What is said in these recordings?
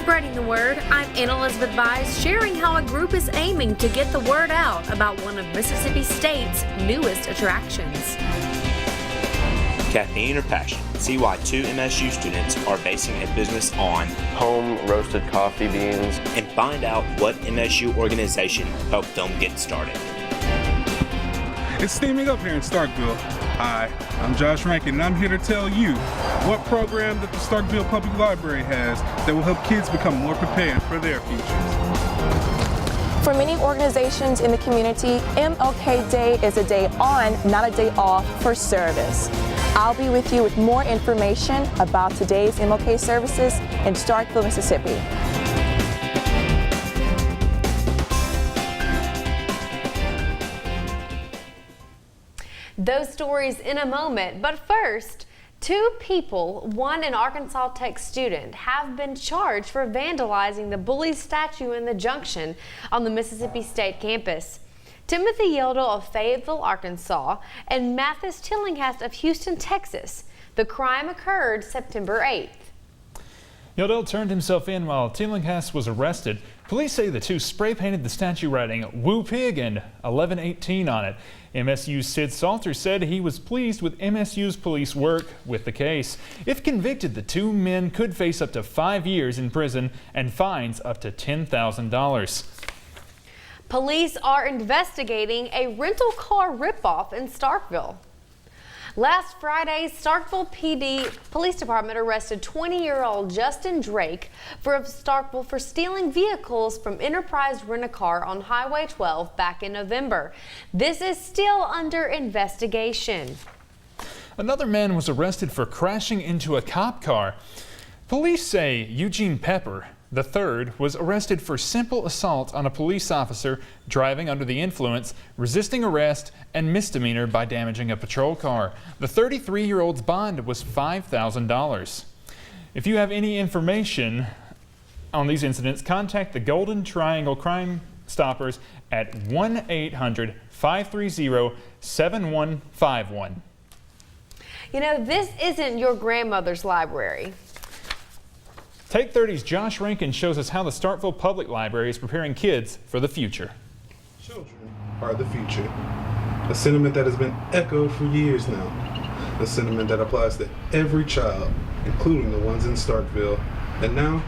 Spreading the word, I'm Anna Elizabeth Bies, sharing how a group is aiming to get the word out about one of Mississippi State's newest attractions. Caffeine or Passion. See why two MSU students are basing a business on home roasted coffee beans. And find out what MSU organization helped them get started. It's steaming up here in Starkville. Hi, I'm Josh Rankin, and I'm here to tell you what program that the Starkville Public Library has that will help kids become more prepared for their futures. For many organizations in the community, MLK Day is a day on, not a day off for service. I'll be with you with more information about today's MLK services in Starkville, Mississippi. Those stories in a moment, but first, two people, one an Arkansas Tech student, have been charged for vandalizing the Bullies statue in the Junction on the Mississippi State campus. Timothy Yeldell of Fayetteville, Arkansas, and Mathis Tillinghast of Houston, Texas. The crime occurred September 8th. Yeldell turned himself in while Tillinghast was arrested. Police say the two spray-painted the statue writing "Woo Pig" and 1118 on it. MSU's Sid Salter said he was pleased with MSU's police work with the case. If convicted, the two men could face up to 5 years in prison and fines up to $10,000. Police are investigating a rental car ripoff in Starkville. Last Friday, Starkville PD Police Department arrested 20-year-old Justin Drake of Starkville for stealing vehicles from Enterprise Rent-A-Car on Highway 12 back in November. This is still under investigation. Another man was arrested for crashing into a cop car. Police say Eugene Pepper III was arrested for simple assault on a police officer, driving under the influence, resisting arrest, and misdemeanor by damaging a patrol car. The 33-year-old's bond was $5,000. If you have any information on these incidents, contact the Golden Triangle Crime Stoppers at 1-800-530-7151. You know, this isn't your grandmother's library. Take 30's Josh Rankin shows us how the Starkville Public Library is preparing kids for the future. Children are the future. A sentiment that has been echoed for years now. A sentiment that applies to every child, including the ones in Starkville. And now,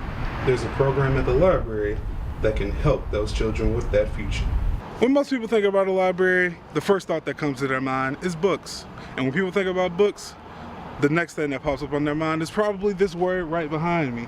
there's a program at the library that can help those children with that future. When most people think about a library, the first thought that comes to their mind is books. And when people think about books, the next thing that pops up on their mind is probably this word right behind me.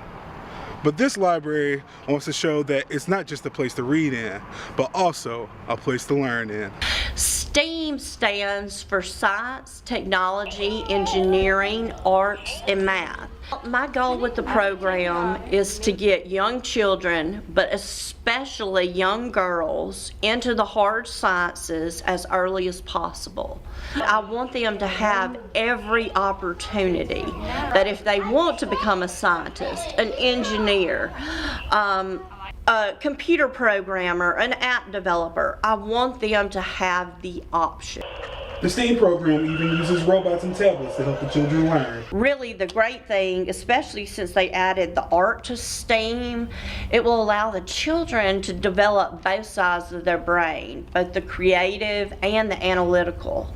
But this library wants to show that it's not just a place to read in, but also a place to learn in. STEAM stands for science, technology, engineering, arts, and math. My goal with the program is to get young children, but especially young girls, into the hard sciences as early as possible. I want them to have every opportunity that if they want to become a scientist, an engineer, a computer programmer, an app developer, I want them to have the option. The STEAM program even uses robots and tablets to help the children learn. Really, the great thing, especially since they added the art to STEAM, it will allow the children to develop both sides of their brain, both the creative and the analytical.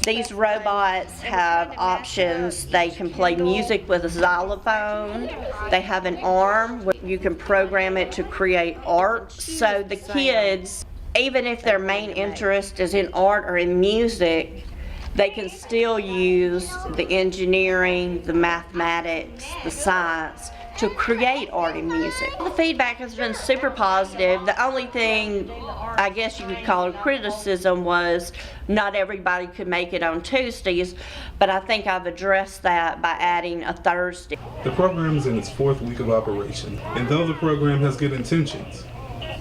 These robots have options. They can play music with a xylophone. They have an arm where you can program it to create art. So the kids, even if their main interest is in art or in music, they can still use the engineering, the mathematics, the science to create art and music. The feedback has been super positive. The only thing I guess you could call a criticism was not everybody could make it on Tuesdays, but I think I've addressed that by adding a Thursday. The program is in its 4th week of operation, and though the program has good intentions,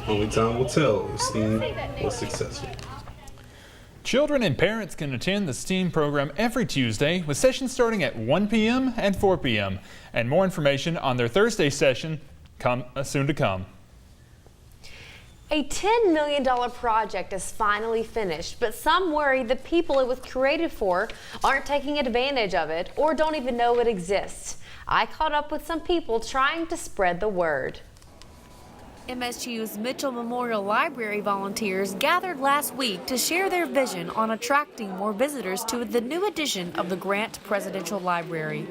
only time will tell if STEAM was successful. Children and parents can attend the STEAM program every Tuesday, with sessions starting at 1 p.m. and 4 p.m. And more information on their Thursday session soon to come. A $10 million project is finally finished, but some worry the people it was created for aren't taking advantage of it or don't even know it exists. I caught up with some people trying to spread the word. MSU's Mitchell Memorial Library volunteers gathered last week to share their vision on attracting more visitors to the new edition of the Grant Presidential Library.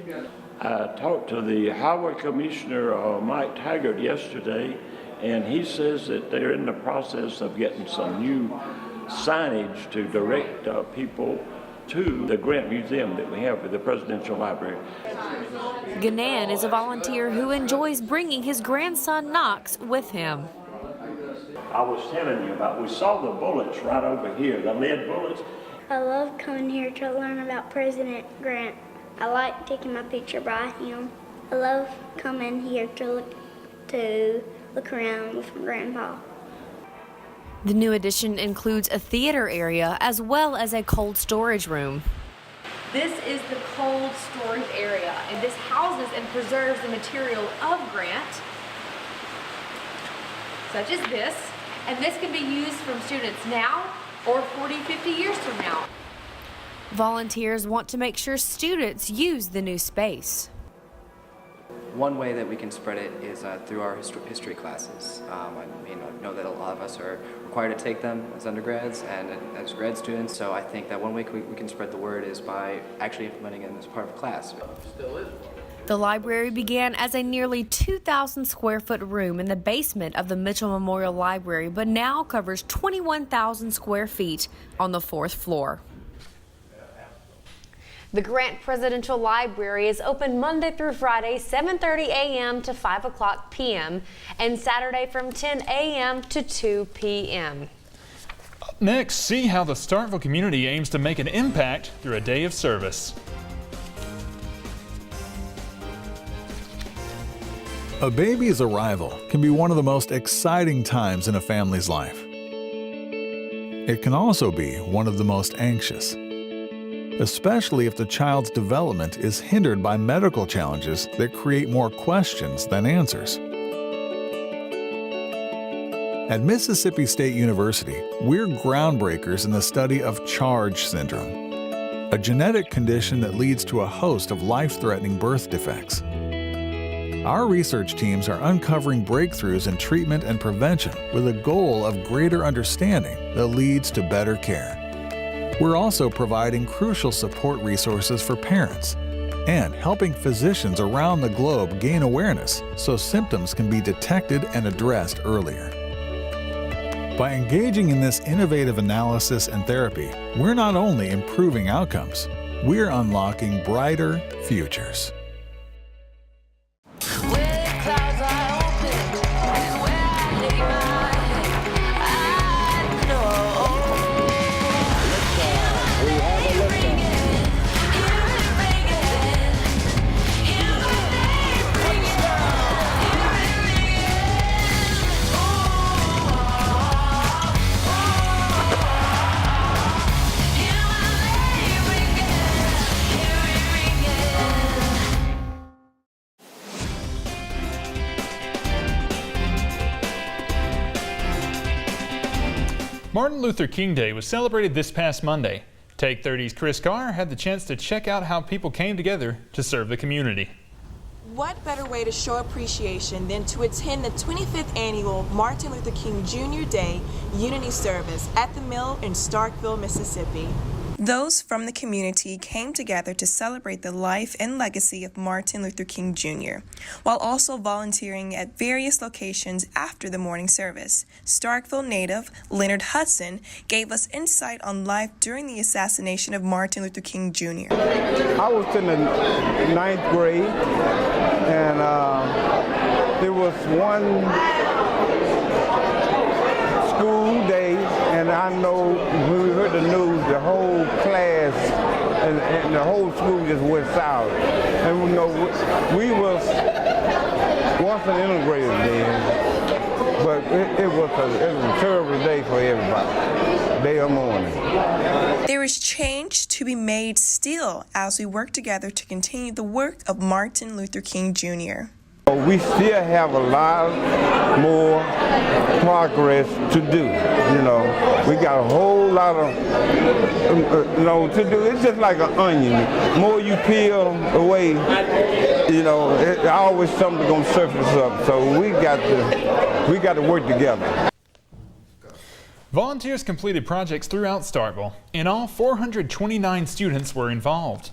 I talked to the Highway Commissioner, Mike Taggart, yesterday, and he says that they're in the process of getting some new signage to direct people to the Grant Museum that we have at the Presidential Library. Ganan is a volunteer who enjoys bringing his grandson Knox with him. I was telling you about, we saw the bullets right over here, the lead bullets. I love coming here to learn about President Grant. I like taking my picture by him. I love coming here to look around with my grandpa. The new addition includes a theater area as well as a cold storage room. This is the cold storage area, and this houses and preserves the material of Grant, such as this, and this can be used from students now or 40, 50 years from now. Volunteers want to make sure students use the new space. One way that we can spread it is through our history classes. I know that a lot of us are required to take them as undergrads and as grad students, so I think that one way we can spread the word is by actually implementing it as part of class. The library began as a nearly 2,000 square foot room in the basement of the Mitchell Memorial Library, but now covers 21,000 square feet on the 4th floor. The Grant Presidential Library is open Monday through Friday, 7:30 a.m. to 5 o'clock p.m. and Saturday from 10 a.m. to 2 p.m. Up next, see how the Starkville community aims to make an impact through a day of service. A baby's arrival can be one of the most exciting times in a family's life. It can also be one of the most anxious, especially if the child's development is hindered by medical challenges that create more questions than answers. At Mississippi State University, we're groundbreakers in the study of CHARGE syndrome, a genetic condition that leads to a host of life-threatening birth defects. Our research teams are uncovering breakthroughs in treatment and prevention with a goal of greater understanding that leads to better care. We're also providing crucial support resources for parents and helping physicians around the globe gain awareness so symptoms can be detected and addressed earlier. By engaging in this innovative analysis and therapy, we're not only improving outcomes, we're unlocking brighter futures. Martin Luther King Day was celebrated this past Monday. Take 30's Chris Carr had the chance to check out how people came together to serve the community. What better way to show appreciation than to attend the 25th annual Martin Luther King Jr. Day Unity Service at the Mill in Starkville, Mississippi. Those from the community came together to celebrate the life and legacy of Martin Luther King Jr., while also volunteering at various locations after the morning service. Starkville native Leonard Hudson gave us insight on life during the assassination of Martin Luther King Jr. I was in the 9th grade, and there was one school day, and I know when we heard the news, the whole class and the whole school just went south. And we know we was once an integrated then, but it was a terrible day for everybody, day of mourning. There is change to be made still as we work together to continue the work of Martin Luther King Jr. We still have a lot more progress to do. You know, we got a whole lot of to do. It's just like an onion. The more you peel away, you know, always something gonna surface up. So we got to work together. Volunteers completed projects throughout Starkville. In all, 429 students were involved.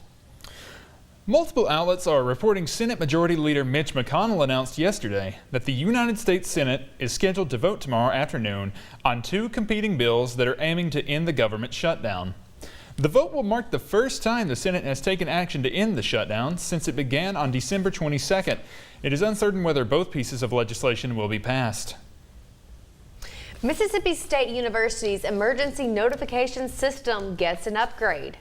Multiple outlets are reporting Senate Majority Leader Mitch McConnell announced yesterday that the United States Senate is scheduled to vote tomorrow afternoon on 2 competing bills that are aiming to end the government shutdown. The vote will mark the first time the Senate has taken action to end the shutdown since it began on December 22nd. It is uncertain whether both pieces of legislation will be passed. Mississippi State University's emergency notification system gets an upgrade.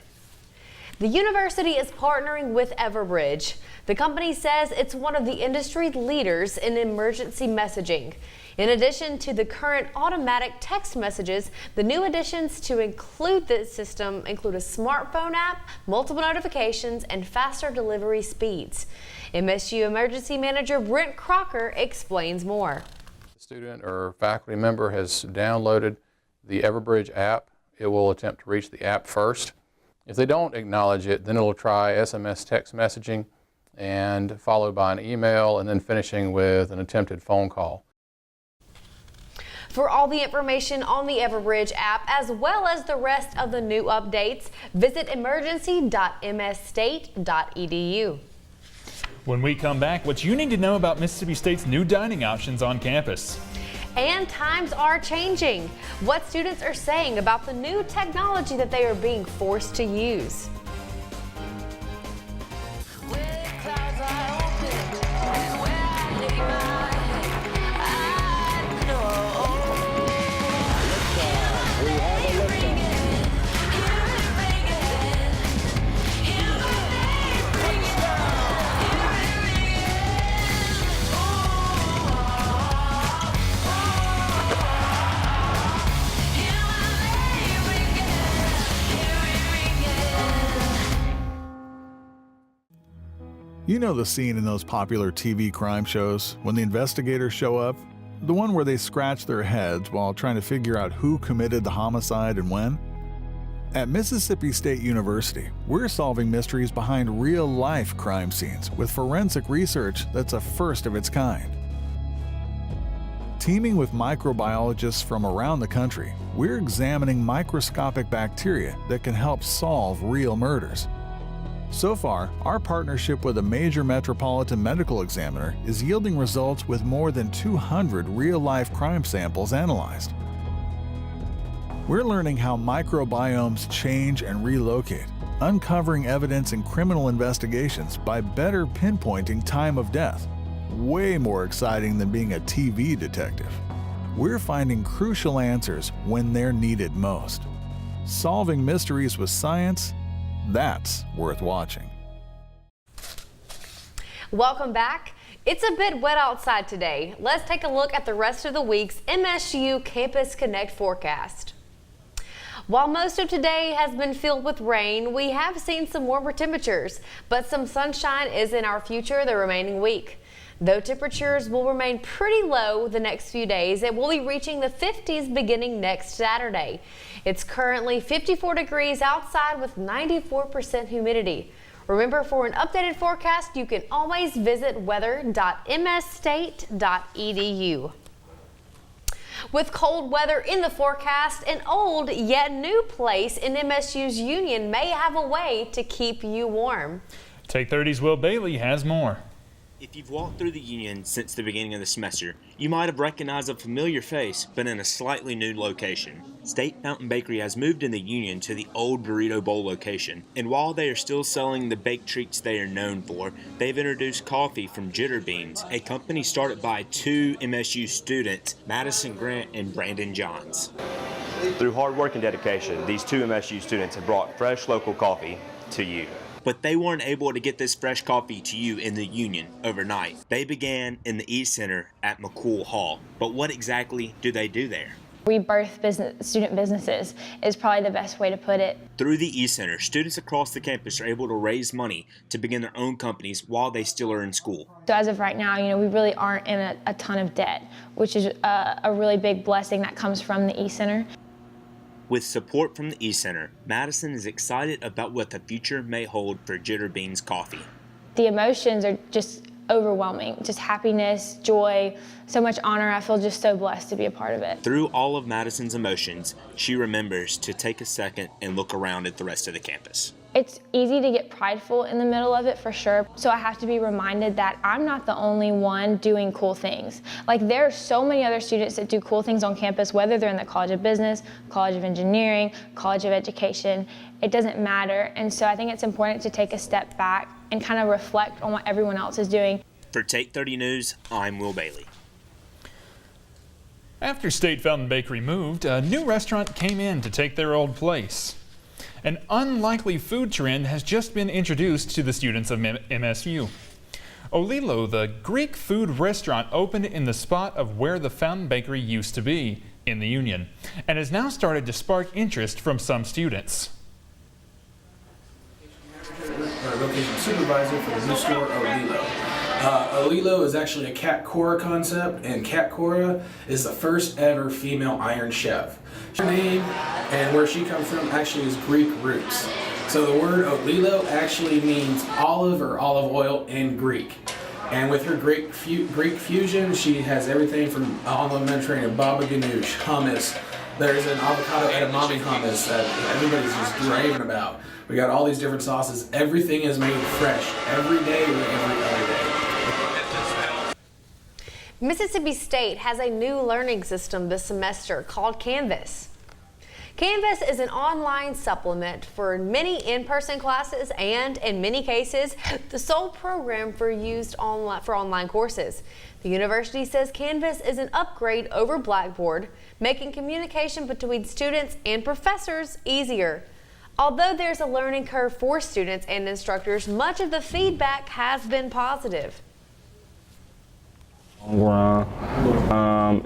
The university is partnering with Everbridge. The company says it's one of the industry leaders in emergency messaging. In addition to the current automatic text messages, the new additions to include this system include a smartphone app, multiple notifications, and faster delivery speeds. MSU Emergency Manager Brent Crocker explains more. Student or faculty member has downloaded the Everbridge app, it will attempt to reach the app first. If they don't acknowledge it, then it'll try SMS text messaging and followed by an email and then finishing with an attempted phone call. For all the information on the Everbridge app as well as the rest of the new updates, visit emergency.msstate.edu. When we come back, what you need to know about Mississippi State's new dining options on campus. And times are changing. What students are saying about the new technology that they are being forced to use. You know the scene in those popular TV crime shows when the investigators show up? The one where they scratch their heads while trying to figure out who committed the homicide and when? At Mississippi State University, we're solving mysteries behind real-life crime scenes with forensic research that's a first of its kind. Teaming with microbiologists from around the country, we're examining microscopic bacteria that can help solve real murders. So far, our partnership with a major metropolitan medical examiner is yielding results with more than 200 real-life crime samples analyzed. We're learning how microbiomes change and relocate, uncovering evidence in criminal investigations by better pinpointing time of death. Way more exciting than being a TV detective. We're finding crucial answers when they're needed most. Solving mysteries with science, that's worth watching. Welcome back. It's a bit wet outside today. Let's take a look at the rest of the week's MSU Campus Connect forecast. While most of today has been filled with rain, we have seen some warmer temperatures, but some sunshine is in our future the remaining week. Though temperatures will remain pretty low the next few days, it will be reaching the 50s beginning next Saturday. It's currently 54 degrees outside with 94% humidity. Remember, for an updated forecast, you can always visit weather.msstate.edu. With cold weather in the forecast, an old yet new place in MSU's Union may have a way to keep you warm. Take 30's Will Bailey has more. If you've walked through the Union since the beginning of the semester, you might have recognized a familiar face, but in a slightly new location. State Fountain Bakery has moved in the Union to the old Burrito Bowl location, and while they are still selling the baked treats they are known for, they've introduced coffee from Jitter Beans, a company started by 2 MSU students, Madison Grant and Brandon Johns. Through hard work and dedication, these 2 MSU students have brought fresh local coffee to you. But they weren't able to get this fresh coffee to you in the Union overnight. They began in the East Center at McCool Hall. But what exactly do they do there? We birth student businesses is probably the best way to put it. Through the East Center, students across the campus are able to raise money to begin their own companies while they still are in school. So as of right now, we really aren't in a ton of debt, which is a really big blessing that comes from the East Center. With support from the East Center, Madison is excited about what the future may hold for Jitter Beans Coffee. the emotions are just overwhelming. Just happiness, joy, so much honor. I feel just so blessed to be a part of it. Through all of Madison's emotions, she remembers to take a second and look around at the rest of the campus. It's easy to get prideful in the middle of it for sure. So I have to be reminded that I'm not the only one doing cool things. Like there are so many other students that do cool things on campus, whether they're in the College of Business, College of Engineering, College of Education, it doesn't matter. And so I think it's important to take a step back and kind of reflect on what everyone else is doing. For Take 30 News, I'm Will Bailey. After State Fountain Bakery moved, a new restaurant came in to take their old place. An unlikely food trend has just been introduced to the students of MSU. Olilo, the Greek food restaurant, opened in the spot of where the Fountain Bakery used to be, in the Union, and has now started to spark interest from some students. Location supervisor for the new store, Olilo. Olilo is actually a Kat Cora concept, and Kat Cora is the first ever female Iron Chef. Her name and where she comes from actually is Greek roots. So the word Olilo actually means olive or olive oil in Greek. And with her Greek fusion, she has everything from all the Mediterranean, baba ganoush, hummus. There's an avocado edamame hummus that everybody's just raving about. We got all these different sauces. Everything is made fresh every day or every other day. Mississippi State has a new learning system this semester called Canvas. Canvas is an online supplement for many in-person classes and, in many cases, the sole program for online courses. The university says Canvas is an upgrade over Blackboard, making communication between students and professors easier. Although there's a learning curve for students and instructors, much of the feedback has been positive.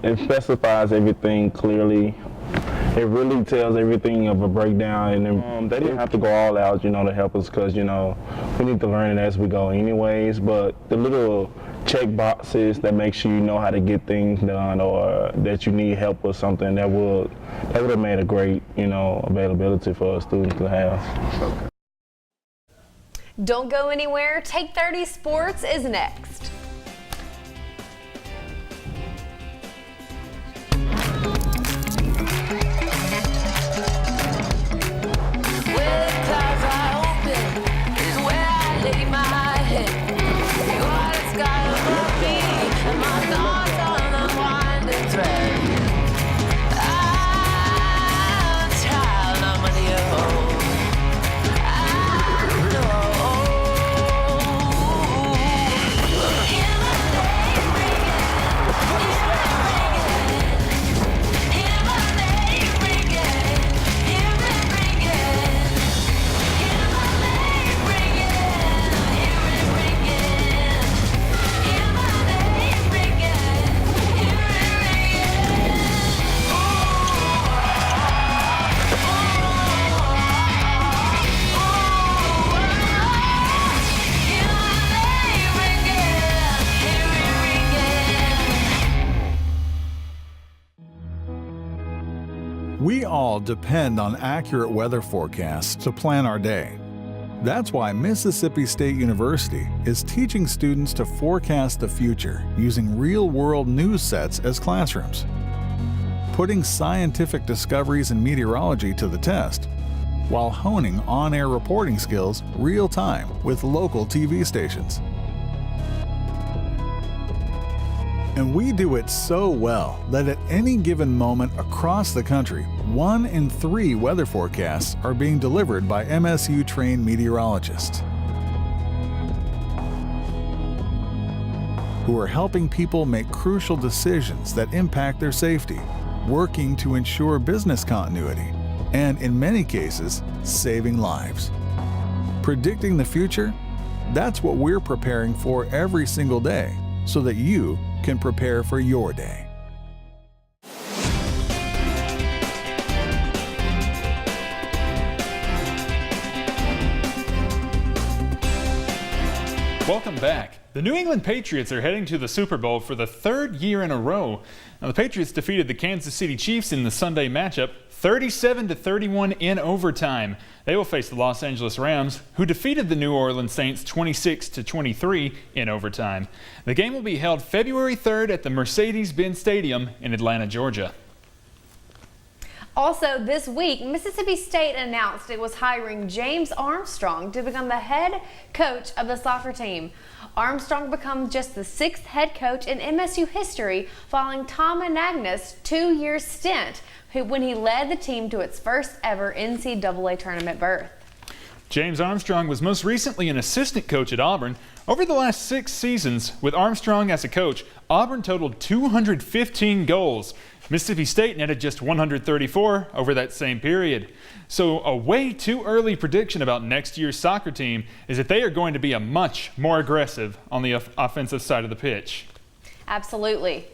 It specifies everything clearly. It really tells everything of a breakdown, and they didn't have to go all out, to help us, because, we need to learn it as we go anyways, but the little check boxes that make sure you know how to get things done, or that you need help with something, that would have made a great, availability for students to have. Don't go anywhere. Take 30 Sports is next. We all depend on accurate weather forecasts to plan our day. That's why Mississippi State University is teaching students to forecast the future using real-world news sets as classrooms, putting scientific discoveries in meteorology to the test, while honing on-air reporting skills real-time with local TV stations. And we do it so well that at any given moment across the country, 1 in 3 weather forecasts are being delivered by MSU-trained meteorologists who are helping people make crucial decisions that impact their safety, working to ensure business continuity, and in many cases, saving lives. Predicting the future? That's what we're preparing for every single day, so that you can prepare for your day. Welcome back. The New England Patriots are heading to the Super Bowl for the third year in a row. Now, the Patriots defeated the Kansas City Chiefs in the Sunday matchup 37-31 in overtime. They will face the Los Angeles Rams, who defeated the New Orleans Saints 26-23 in overtime. The game will be held February 3rd at the Mercedes-Benz Stadium in Atlanta, Georgia. Also this week, Mississippi State announced it was hiring James Armstrong to become the head coach of the soccer team. Armstrong becomes just the 6th head coach in MSU history following Tom Anagnos' 2-year stint when he led the team to its first ever NCAA tournament berth. James Armstrong was most recently an assistant coach at Auburn. Over the last 6 seasons, with Armstrong as a coach, Auburn totaled 215 goals. Mississippi State netted just 134 over that same period. So a way too early prediction about next year's soccer team is that they are going to be much more aggressive on the offensive side of the pitch. Absolutely.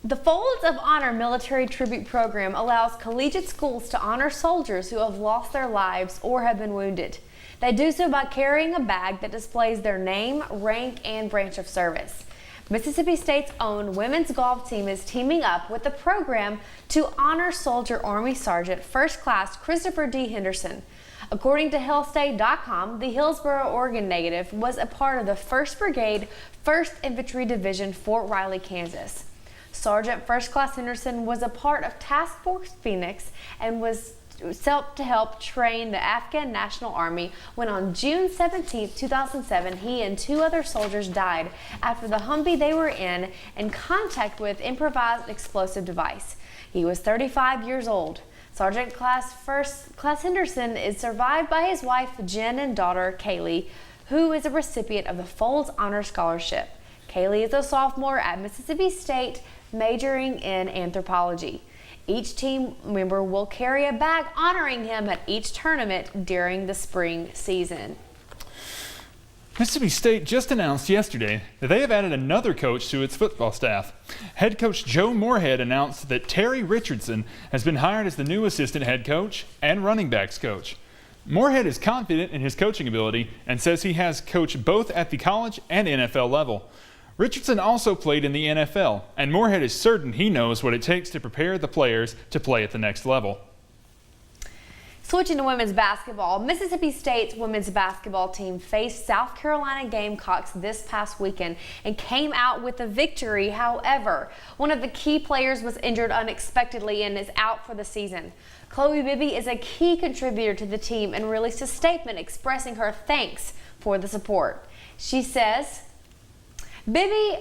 The Folds of Honor military tribute program allows collegiate schools to honor soldiers who have lost their lives or have been wounded. They do so by carrying a bag that displays their name, rank, and branch of service. Mississippi State's own women's golf team is teaming up with the program to honor Soldier Army Sergeant First Class Christopher D. Henderson. According to Hillstate.com, the Hillsboro, Oregon native was a part of the 1st Brigade, 1st Infantry Division, Fort Riley, Kansas. Sergeant First Class Henderson was a part of Task Force Phoenix and was to help train the Afghan National Army when on June 17, 2007, he and 2 other soldiers died after the Humvee they were in contact with improvised explosive device. He was 35 years old. Sergeant First Class Henderson is survived by his wife Jen and daughter Kaylee, who is a recipient of the Folds Honor Scholarship. Kaylee is a sophomore at Mississippi State, majoring in anthropology. Each team member will carry a bag honoring him at each tournament during the spring season. Mississippi State just announced yesterday that they have added another coach to its football staff. Head coach Joe Moorhead announced that Terry Richardson has been hired as the new assistant head coach and running backs coach. Moorhead is confident in his coaching ability and says he has coached both at the college and NFL level. Richardson also played in the NFL, and Moorhead is certain he knows what it takes to prepare the players to play at the next level. Switching to women's basketball, Mississippi State's women's basketball team faced South Carolina Gamecocks this past weekend and came out with a victory. However, one of the key players was injured unexpectedly and is out for the season. Chloe Bibby is a key contributor to the team and released a statement expressing her thanks for the support. She says, Bibby,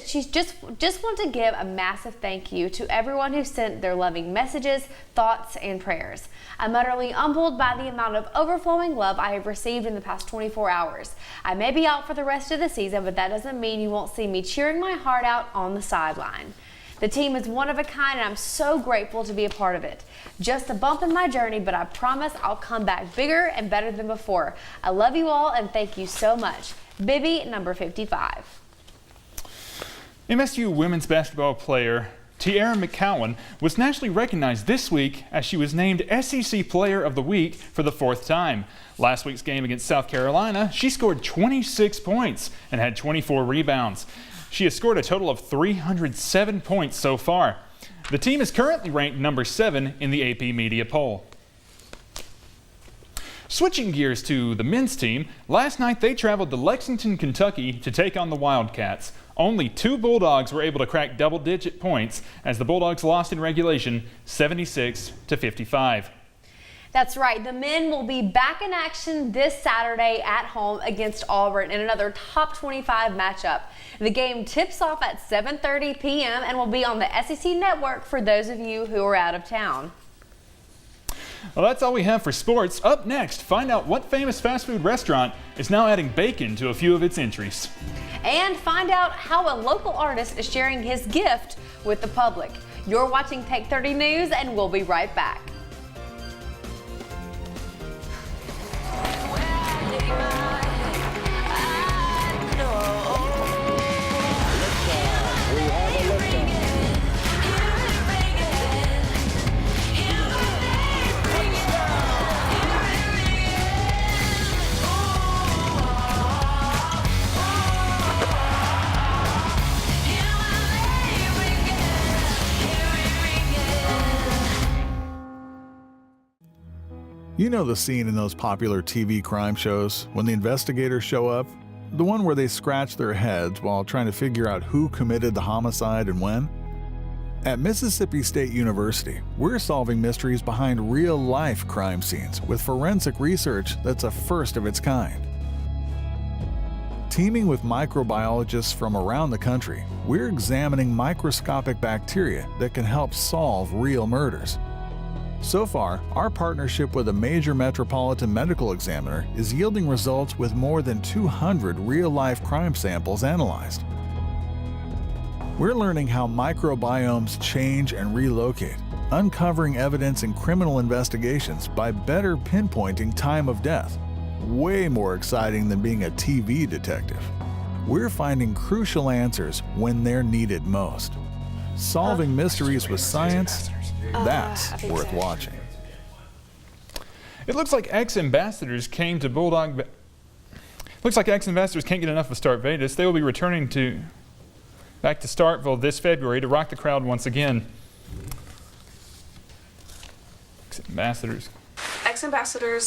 she just want to give a massive thank you to everyone who sent their loving messages, thoughts, and prayers. I'm utterly humbled by the amount of overflowing love I have received in the past 24 hours. I may be out for the rest of the season, but that doesn't mean you won't see me cheering my heart out on the sideline. The team is one of a kind, and I'm so grateful to be a part of it. Just a bump in my journey, but I promise I'll come back bigger and better than before. I love you all, and thank you so much. Bibby, number 55. MSU women's basketball player Tiara McCowan was nationally recognized this week as she was named SEC Player of the Week for the 4th time. Last week's game against South Carolina, she scored 26 points and had 24 rebounds. She has scored a total of 307 points so far. The team is currently ranked number 7 in the AP Media poll. Switching gears to the men's team, last night they traveled to Lexington, Kentucky to take on the Wildcats. Only 2 Bulldogs were able to crack double-digit points as the Bulldogs lost in regulation 76-55. That's right. The men will be back in action this Saturday at home against Auburn in another top 25 matchup. The game tips off at 7:30 p.m. and will be on the SEC Network for those of you who are out of town. Well, that's all we have for sports. Up next, find out what famous fast food restaurant is now adding bacon to a few of its entries. And find out how a local artist is sharing his gift with the public. You're watching Take 30 News, and we'll be right back. You know the scene in those popular TV crime shows when the investigators show up? The one where they scratch their heads while trying to figure out who committed the homicide and when? At Mississippi State University, we're solving mysteries behind real-life crime scenes with forensic research that's a first of its kind. Teaming with microbiologists from around the country, we're examining microscopic bacteria that can help solve real murders. So far, our partnership with a major metropolitan medical examiner is yielding results with more than 200 real-life crime samples analyzed. We're learning how microbiomes change and relocate, uncovering evidence in criminal investigations by better pinpointing time of death. Way more exciting than being a TV detective. We're finding crucial answers when they're needed most. Solving mysteries with science, that's worth watching. It looks like ex-ambassadors came to Bulldog. Looks like ex-ambassadors can't get enough of Start Vegas. They will be returning back to Starkville this February to rock the crowd once again. Ex-ambassadors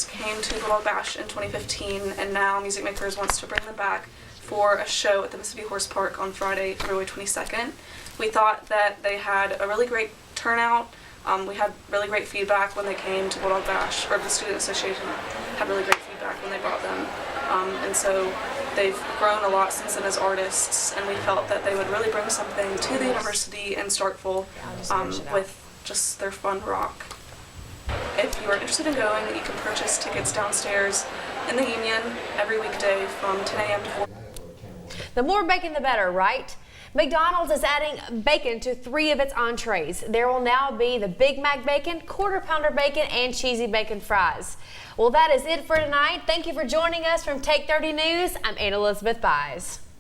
came to Bulldog Bash in 2015, and now Music Makers wants to bring them back for a show at the Mississippi Horse Park on Friday, February 22nd. We thought that they had a really great turnout. We had really great feedback when they came to Bulldog Bash, or the Student Association had really great feedback when they brought them. And so they've grown a lot since then as artists, and we felt that they would really bring something to the university in Starkville with just their fun rock. If you are interested in going, you can purchase tickets downstairs in the Union every weekday from 10 a.m. to 4. The more bacon, the better, right? McDonald's is adding bacon to 3 of its entrees. There will now be the Big Mac bacon, Quarter Pounder bacon, and cheesy bacon fries. Well, that is it for tonight. Thank you for joining us from Take 30 News. I'm Anna Elizabeth Buys.